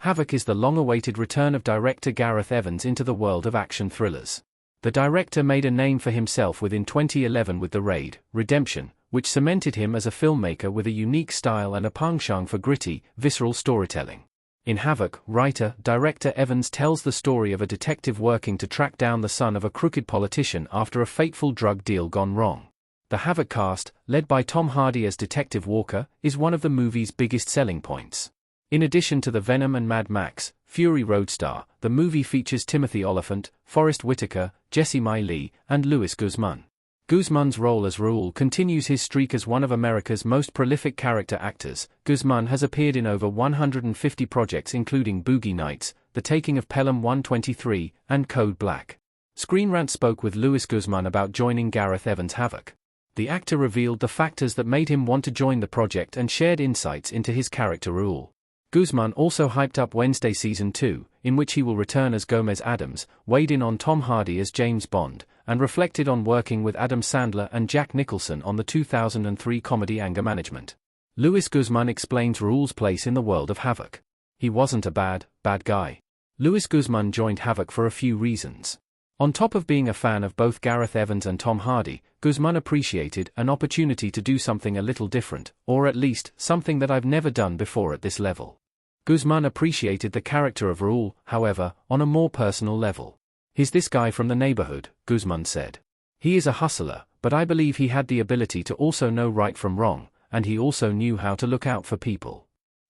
Havoc is the long-awaited return of director Gareth Evans into the world of action thrillers. The director made a name for himself within 2011 with The Raid, Redemption, which cemented him as a filmmaker with a unique style and a penchant for gritty, visceral storytelling. In Havoc, writer-director Evans tells the story of a detective working to track down the son of a crooked politician after a fateful drug deal gone wrong. The Havoc cast, led by Tom Hardy as Detective Walker, is one of the movie's biggest selling points. In addition to the Venom and Mad Max, Fury Road star, the movie features Timothy Olyphant, Forrest Whitaker, Jesse Lee, and Luis Guzmán. Guzmán's role as Raul continues his streak as one of America's most prolific character actors. Guzmán has appeared in over 150 projects including Boogie Nights, The Taking of Pelham 123, and Code Black. Screen Rant spoke with Luis Guzmán about joining Gareth Evans' Havoc. The actor revealed the factors that made him want to join the project and shared insights into his character Raul. Guzmán also hyped up Wednesday Season 2, in which he will return as Gomez Addams, weighed in on Tom Hardy as James Bond, and reflected on working with Adam Sandler and Jack Nicholson on the 2003 comedy Anger Management. Luis Guzmán explains Raul's place in the world of Havoc. He wasn't a bad guy. Luis Guzmán joined Havoc for a few reasons. On top of being a fan of both Gareth Evans and Tom Hardy, Guzmán appreciated an opportunity to do something a little different, or at least, something that I've never done before at this level. Guzmán appreciated the character of Raul, however, on a more personal level. He's this guy from the neighborhood, Guzmán said. He is a hustler, but I believe he had the ability to also know right from wrong, and he also knew how to look out for people.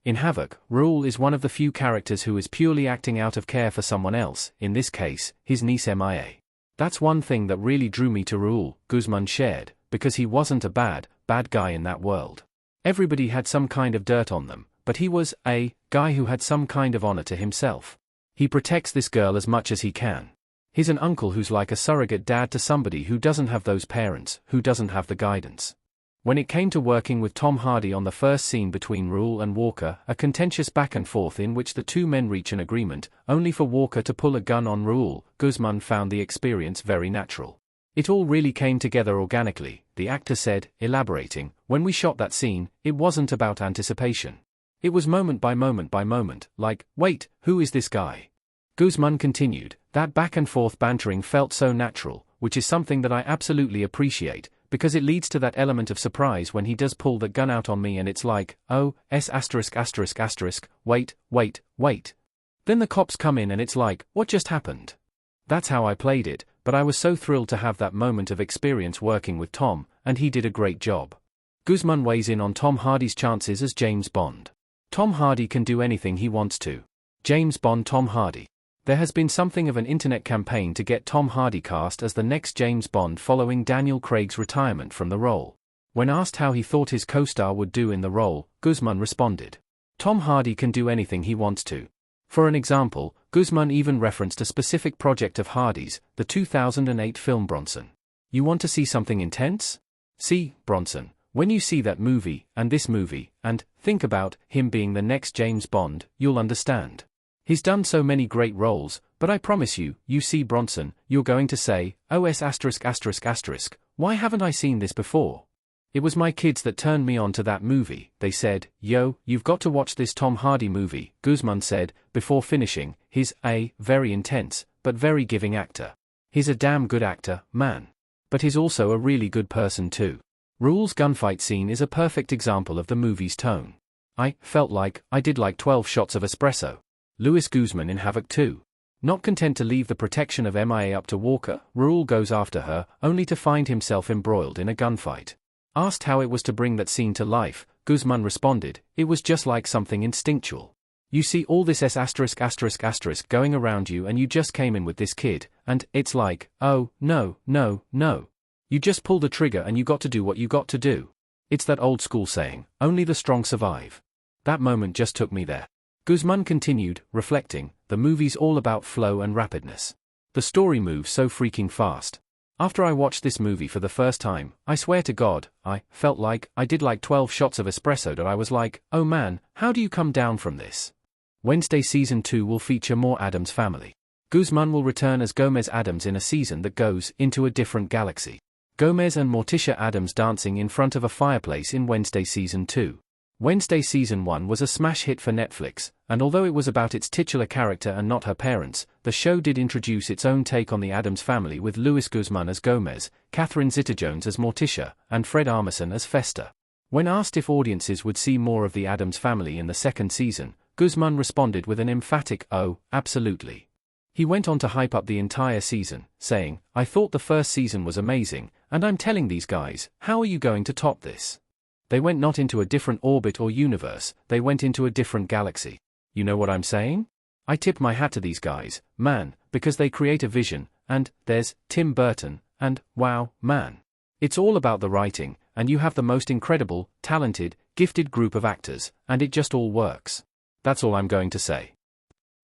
In Havoc, Raul is one of the few characters who is purely acting out of care for someone else, in this case, his niece Mia. That's one thing that really drew me to Raul, Guzmán shared, because he wasn't a bad guy in that world. Everybody had some kind of dirt on them, but he was a guy who had some kind of honor to himself. He protects this girl as much as he can. He's an uncle who's like a surrogate dad to somebody who doesn't have those parents, who doesn't have the guidance. When it came to working with Tom Hardy on the first scene between Raul and Walker, a contentious back and forth in which the two men reach an agreement, only for Walker to pull a gun on Raul, Guzmán found the experience very natural. It all really came together organically, the actor said, elaborating, when we shot that scene, it wasn't about anticipation. It was moment by moment by moment, like, wait, who is this guy? Guzmán continued, that back and forth bantering felt so natural, which is something that I absolutely appreciate, because it leads to that element of surprise when he does pull that gun out on me and it's like, oh, wait. Then the cops come in and it's like, what just happened? That's how I played it, but I was so thrilled to have that moment of experience working with Tom, and he did a great job. Guzmán weighs in on Tom Hardy's chances as James Bond. Tom Hardy can do anything he wants to. James Bond Tom Hardy. There has been something of an internet campaign to get Tom Hardy cast as the next James Bond following Daniel Craig's retirement from the role. When asked how he thought his co-star would do in the role, Guzmán responded, Tom Hardy can do anything he wants to. For an example, Guzmán even referenced a specific project of Hardy's, the 2008 film Bronson. You want to see something intense? See Bronson. When you see that movie, and this movie, and think about him being the next James Bond, you'll understand. He's done so many great roles, but I promise you, you see Bronson, you're going to say, why haven't I seen this before? It was my kids that turned me on to that movie. They said, yo, you've got to watch this Tom Hardy movie, Guzmán said, before finishing, he's a very intense, but very giving actor. He's a damn good actor, man. But he's also a really good person too. Raul's gunfight scene is a perfect example of the movie's tone. I felt like I did like 12 shots of espresso. Luis Guzmán in Havoc 2. Not content to leave the protection of Mia up to Walker, Raul goes after her, only to find himself embroiled in a gunfight. Asked how it was to bring that scene to life, Guzmán responded, it was just like something instinctual. You see all this going around you and you just came in with this kid, and it's like, oh, no. You just pull the trigger and you got to do what you got to do. It's that old school saying, only the strong survive. That moment just took me there. Guzmán continued, reflecting, the movie's all about flow and rapidness. The story moves so freaking fast. After I watched this movie for the first time, I swear to God, I felt like I did like 12 shots of espresso that I was like, oh man, how do you come down from this? Wednesday Season 2 will feature more Addams family. Guzmán will return as Gomez Addams in a season that goes into a different galaxy. Gomez and Morticia Addams dancing in front of a fireplace in Wednesday Season 2. Wednesday Season 1 was a smash hit for Netflix, and although it was about its titular character and not her parents, the show did introduce its own take on the Addams family with Louis Guzmán as Gomez, Catherine Zeta-Jones as Morticia, and Fred Armisen as Fester. When asked if audiences would see more of the Addams family in the second season, Guzmán responded with an emphatic "Oh, absolutely." He went on to hype up the entire season, saying, "I thought the first season was amazing, and I'm telling these guys, how are you going to top this? They went not into a different orbit or universe, they went into a different galaxy. You know what I'm saying? I tip my hat to these guys, man, because they create a vision, and there's Tim Burton, and wow, man. It's all about the writing, and you have the most incredible, talented, gifted group of actors, and it just all works. That's all I'm going to say."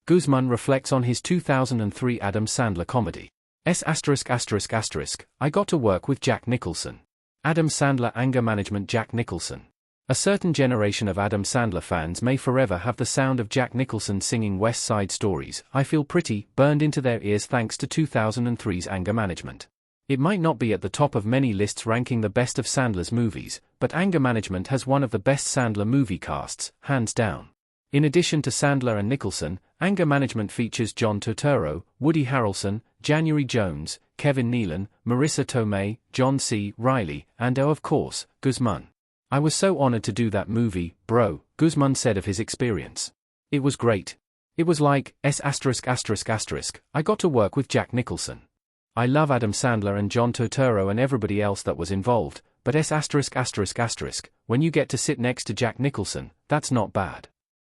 Guzmán reflects on his 2003 Adam Sandler comedy. I got to work with Jack Nicholson. Adam Sandler anger management. Jack Nicholson. A certain generation of Adam Sandler fans may forever have the sound of Jack Nicholson singing West Side Stories, I Feel Pretty, burned into their ears thanks to 2003's anger management. It might not be at the top of many lists ranking the best of Sandler's movies, but anger management has one of the best Sandler movie casts, hands down. In addition to Sandler and Nicholson, anger management features John Turturro, Woody Harrelson, January Jones, Kevin Nealon, Marissa Tomei, John C. Reilly, and of course, Guzmán. I was so honored to do that movie, bro, Guzmán said of his experience. It was great. It was like, I got to work with Jack Nicholson. I love Adam Sandler and John Turturro and everybody else that was involved, but when you get to sit next to Jack Nicholson, that's not bad.